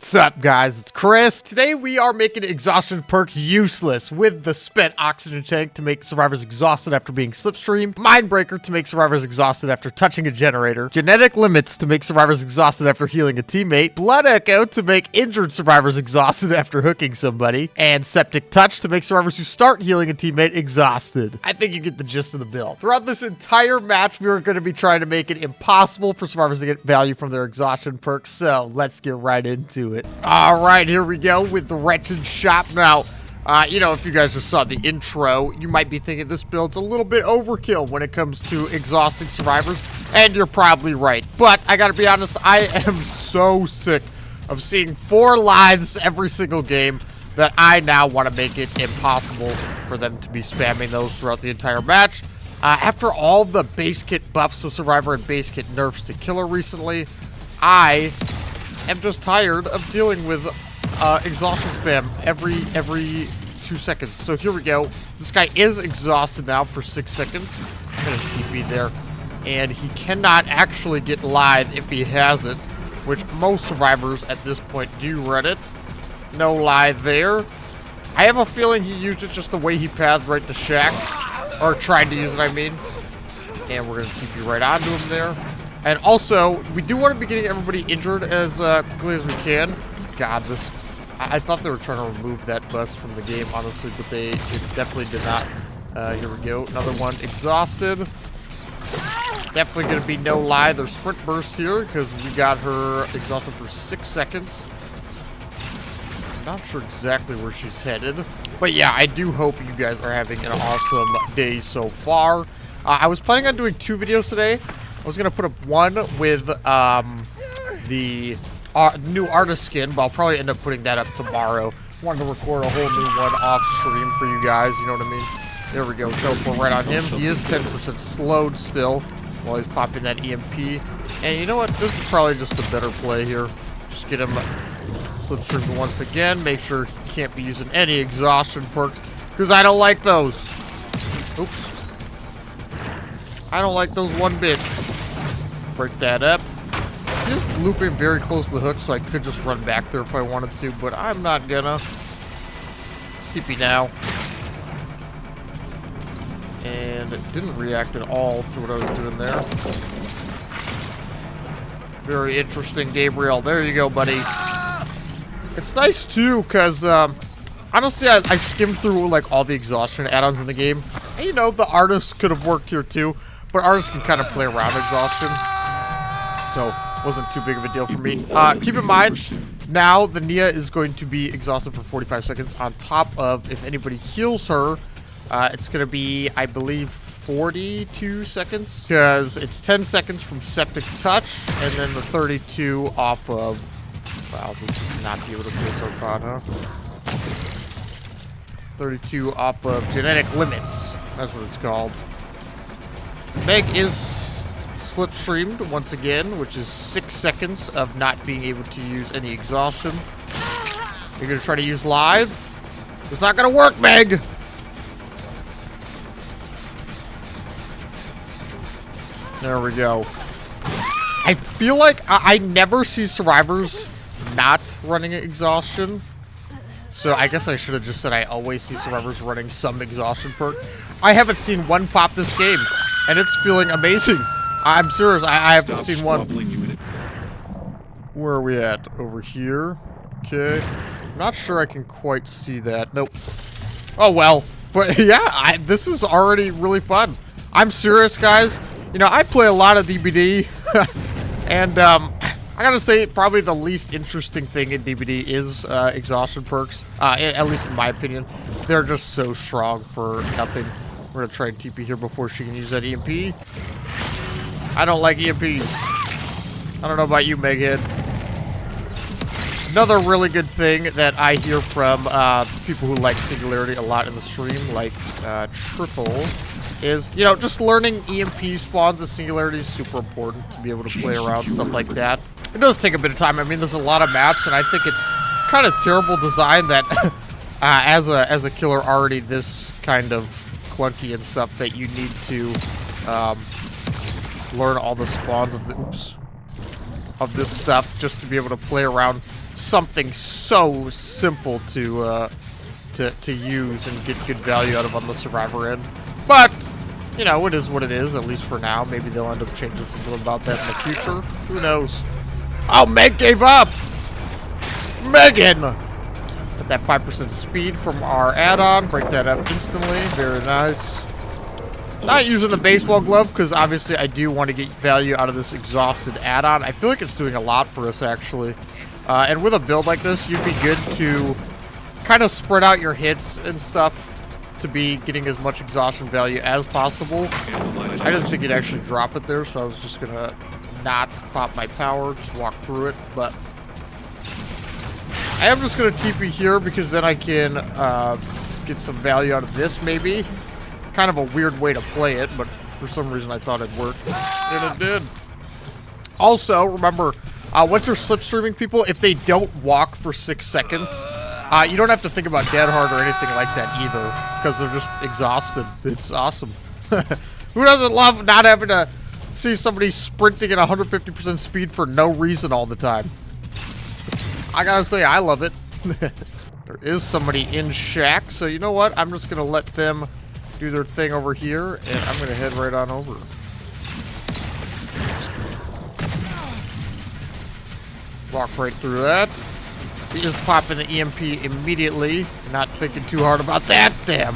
What's up, guys? It's Chris. Today we are making exhaustion perks useless with the spent oxygen tank to make survivors exhausted after being slipstreamed, Mindbreaker to make survivors exhausted after touching a generator, genetic limits to make survivors exhausted after healing a teammate, blood echo to make injured survivors exhausted after hooking somebody, and septic touch to make survivors who start healing a teammate exhausted. I think you get the gist of the build. Throughout this entire match, we are going to be trying to make it impossible for survivors to get value from their exhaustion perks, so let's get right into it. All right, here we go with the Wretched Shop. Now, if you guys just saw the intro, you might be thinking this build's a little bit overkill when it comes to exhausting survivors, and you're probably right. But I gotta be honest, I am so sick of seeing 4 lives every single game that I now want to make it impossible for them to be spamming those throughout the entire match. After all the base kit buffs to Survivor and base kit nerfs to Killer recently, I am just tired of dealing with exhaustion spam every 2 seconds. So here we go. This guy is exhausted now for 6 seconds. I'm gonna TP there. And he cannot actually get live if he has it, which most survivors at this point do run it. No live there. I have a feeling he used it just the way he pathed right to Shack. Or tried to use it, I mean. And we're gonna TP right onto him there. And also, we do want to be getting everybody injured as quickly as we can. God, I thought they were trying to remove that bus from the game, honestly, but it definitely did not. Here we go. Another one exhausted. Definitely going to be no lie. There's sprint burst here because we got her exhausted for 6 seconds. Not sure exactly where she's headed. But yeah, I do hope you guys are having an awesome day so far. I was planning on doing 2 videos today. I was going to put up one with the new artist skin, but I'll probably end up putting that up tomorrow. Wanted to record a whole new one off stream for you guys, you know what I mean? There we go, teleport right on him. He is 10% slowed still while he's popping that EMP. And you know what? This is probably just a better play here. Just get him slipstreamed once again. Make sure he can't be using any exhaustion perks, because I don't like those. Oops. I don't like those one bit. Break that up. He's looping very close to the hook, so I could just run back there if I wanted to, but I'm not gonna. It's TP now. And it didn't react at all to what I was doing there. Very interesting, Gabriel. There you go, buddy. It's nice, too, because, honestly, I skimmed through, like, all the exhaustion add-ons in the game. And, you know, the artists could have worked here, too. But artists can kind of play around exhaustion. So, wasn't too big of a deal for me. Keep in mind, now the Nia is going to be exhausted for 45 seconds on top of, if anybody heals her, it's going to be, I believe, 42 seconds. Because it's 10 seconds from septic touch, and then the 32 off of... Wow, we should not be able to place our pod, huh? 32 off of genetic limits. That's what it's called. Meg is slipstreamed once again, which is 6 seconds of not being able to use any exhaustion. You're going to try to use live. It's not going to work, Meg! There we go. I feel like I never see survivors not running exhaustion. So I guess I should have just said I always see survivors running some exhaustion perk. I haven't seen one pop this game, and it's feeling amazing. I'm serious, I haven't seen one. Where are we at? Over here. Okay. Not sure I can quite see that. Nope. Oh well. But yeah, this is already really fun. I'm serious, guys. You know, I play a lot of DBD. And I gotta say, probably the least interesting thing in DBD is exhaustion perks. At least in my opinion. They're just so strong for nothing. We're gonna try and TP here before she can use that EMP. I don't like EMPs. I don't know about you, Meghead. Another really good thing that I hear from people who like Singularity a lot in the stream, like Triple, is, you know, just learning EMP spawns of Singularity is super important to be able to play around, stuff like that. It does take a bit of time. I mean, there's a lot of maps, and I think it's kind of terrible design that as a killer already this kind of clunky and stuff that you need to learn all the spawns of the of this stuff just to be able to play around something so simple to use and get good value out of on the survivor end. But, you know, it is what it is, at least for now. Maybe they'll end up changing something about that in the future. Who knows? Oh, Meg gave up! Megan! Get that 5% speed from our add-on. Break that up instantly. Very nice. Not using the baseball glove, because obviously I do want to get value out of this exhausted add-on. I feel like it's doing a lot for us, actually. And with a build like this, you'd be good to kind of spread out your hits and stuff to be getting as much exhaustion value as possible. I didn't think you'd actually drop it there, so I was just gonna not pop my power, just walk through it. But I am just gonna TP here because then I can get some value out of this, maybe. Kind of a weird way to play it, but for some reason I thought it'd work, and it did. Also, remember, once you're slipstreaming people, if they don't walk for 6 seconds, you don't have to think about dead hard or anything like that either, because they're just exhausted. It's awesome. Who doesn't love not having to see somebody sprinting at 150% speed for no reason all the time? I gotta say, I love it. There is somebody in Shack, so you know what? I'm just gonna let them do their thing over here, and I'm gonna head right on over. Walk right through that. He is popping the EMP immediately. Not thinking too hard about that. Damn.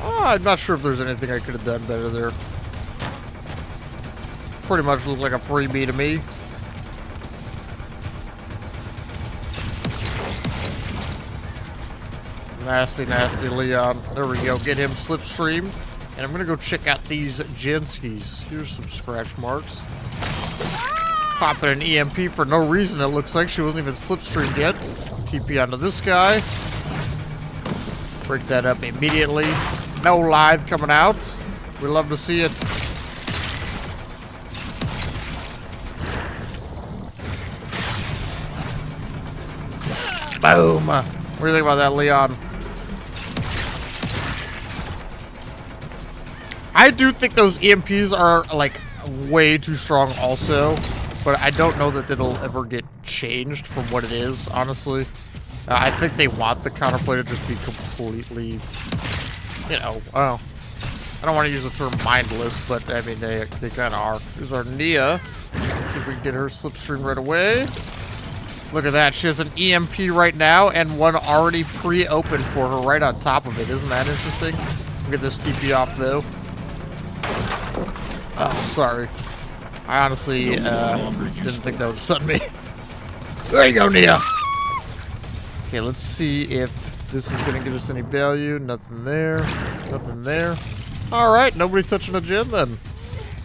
Oh, I'm not sure if there's anything I could have done better there. Pretty much looked like a freebie to me. Nasty, nasty Leon. There we go. Get him slipstreamed. And I'm going to go check out these Genskis. Here's some scratch marks. Popping an EMP for no reason, it looks like. She wasn't even slipstreamed yet. TP onto this guy. Break that up immediately. No lithe coming out. We love to see it. Boom. What do you think about that, Leon? I do think those EMPs are, like, way too strong also. But I don't know that it'll ever get changed from what it is, honestly. I think they want the counterplay to just be completely, you know, well, I don't want to use the term mindless, but I mean, they kind of are. Here's our Nia. Let's see if we can get her slipstream right away. Look at that. She has an EMP right now and one already pre-opened for her right on top of it. Isn't that interesting? We'll get this TP off, though. Oh, sorry. I honestly didn't think that would stun me. There you go, Nia. Okay, let's see if this is going to get us any value. Nothing there. Nothing there. All right, nobody touching the gym then.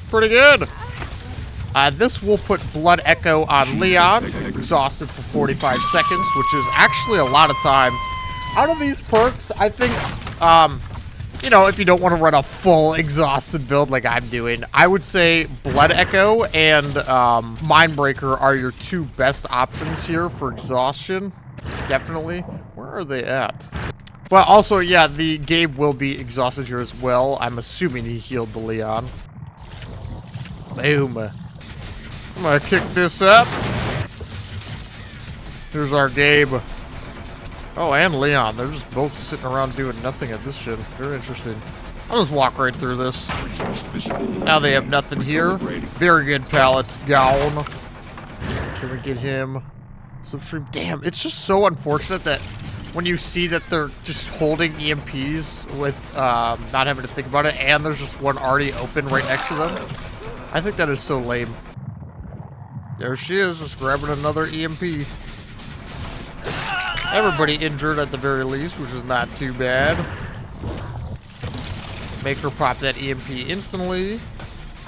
Pretty good. This will put Blood Echo on Leon. Exhausted for 45 seconds, which is actually a lot of time. Out of these perks, I think, you know, if you don't want to run a full exhausted build like I'm doing, I would say Blood Echo and Mindbreaker are your two best options here for exhaustion. Definitely. Where are they at? Well, also, yeah, the Gabe will be exhausted here as well. I'm assuming he healed the Leon. Boom. I'm gonna kick this up. Here's our Gabe. Oh, and Leon. They're just both sitting around doing nothing at this shit. Very interesting. I'll just walk right through this. Now they have nothing here. Very good pallet. Gone. Can we get him? Slipstream. Damn, it's just so unfortunate that when you see that they're just holding EMPs with not having to think about it, and there's just one already open right next to them. I think that is so lame. There she is, just grabbing another EMP. Everybody injured at the very least, which is not too bad. Make her pop that EMP instantly.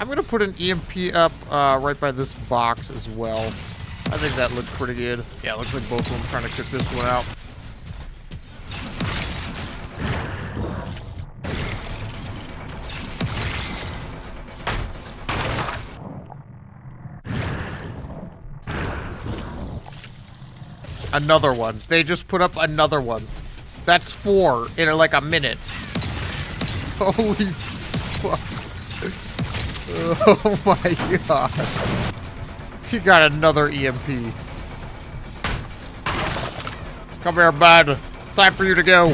I'm going to put an EMP up right by this box as well. I think that looks pretty good. Yeah, it looks like both of them trying to cook this one out. Another one. They just put up another one. That's 4 in like a minute. Holy fuck. Oh my god. He got another EMP. Come here, bud. Time for you to go.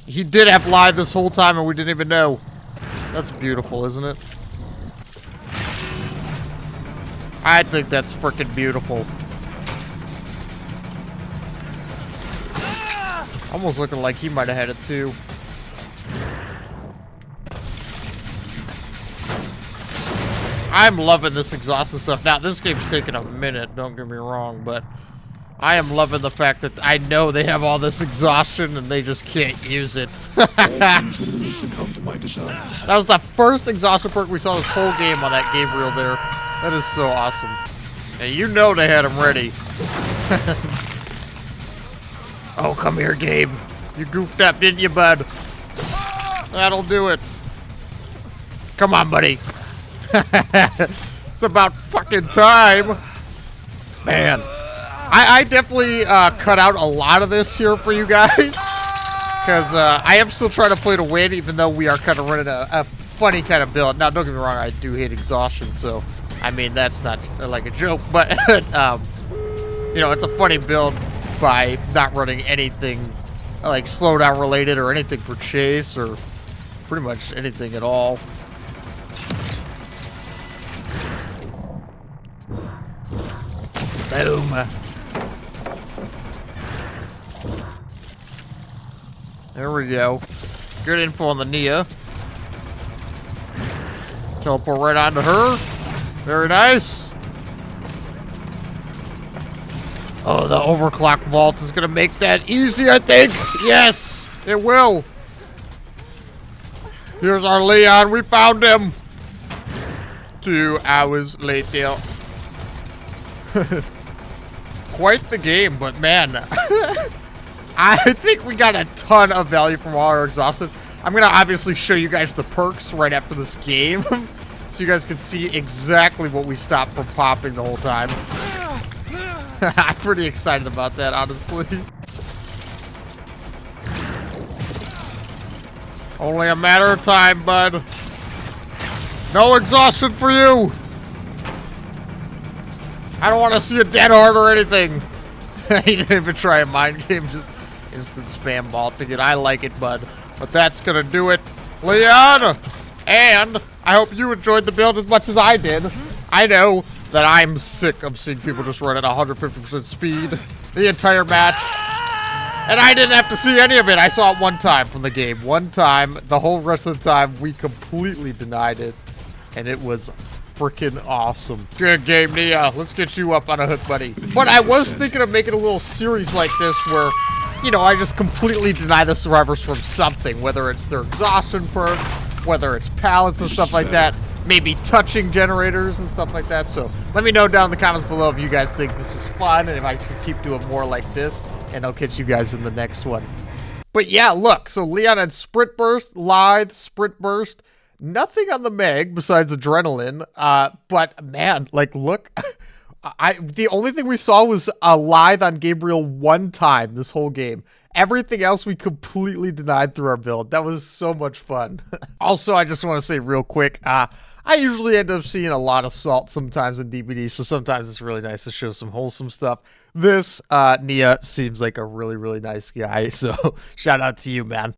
He did have lied this whole time and we didn't even know. That's beautiful, isn't it? I think that's freaking beautiful. Almost looking like he might have had it too. I'm loving this exhaustion stuff. Now, this game's taking a minute, don't get me wrong, but I am loving the fact that I know they have all this exhaustion and they just can't use it. That was the first exhaustion perk we saw this whole game on that game reel there. That is so awesome. And you know they had him ready. Oh, come here, Gabe. You goofed up, didn't you, bud? That'll do it. Come on, buddy. It's about fucking time. Man. I definitely cut out a lot of this here for you guys. Because I am still trying to play to win, even though we are kind of running a funny kind of build. Now, don't get me wrong, I do hate exhaustion, so... I mean, that's not like a joke, but, you know, it's a funny build by not running anything like slowdown related or anything for chase or pretty much anything at all. Boom. There we go. Good info on the Nia. Teleport right onto her. Very nice. Oh, the overclock vault is going to make that easy, I think. Yes, it will. Here's our Leon. We found him. 2 hours later. Quite the game, but man. I think we got a ton of value from all our exhaustion. I'm going to obviously show you guys the perks right after this game. So you guys can see exactly what we stopped from popping the whole time. I'm pretty excited about that, honestly. Only a matter of time, bud. No exhaustion for you. I don't want to see a dead heart or anything. He didn't even try a mind game, just instant spam ball ticket. I like it, bud. But that's going to do it. Leon! And I hope you enjoyed the build as much as I did. I know that I'm sick of seeing people just run at 150% speed the entire match. And I didn't have to see any of it. I saw it one time from the game. One time. The whole rest of the time, we completely denied it. And it was freaking awesome. Good game, Nia. Let's get you up on a hook, buddy. But I was thinking of making a little series like this where, you know, I just completely deny the survivors from something. Whether it's their exhaustion perk, whether it's pallets and stuff like that, maybe touching generators and stuff like that. So let me know down in the comments below if you guys think this was fun and if I should keep doing more like this, and I'll catch you guys in the next one. But yeah, look, so Leon had Sprint Burst, Lithe, Sprint Burst, nothing on the Meg besides Adrenaline, but man, like look, the only thing we saw was a Lithe on Gabriel one time this whole game. Everything else we completely denied through our build. That was so much fun. Also, I just want to say real quick, I usually end up seeing a lot of salt sometimes in DVDs, so sometimes it's really nice to show some wholesome stuff. This, Nia seems like a really, really nice guy, so shout out to you, man.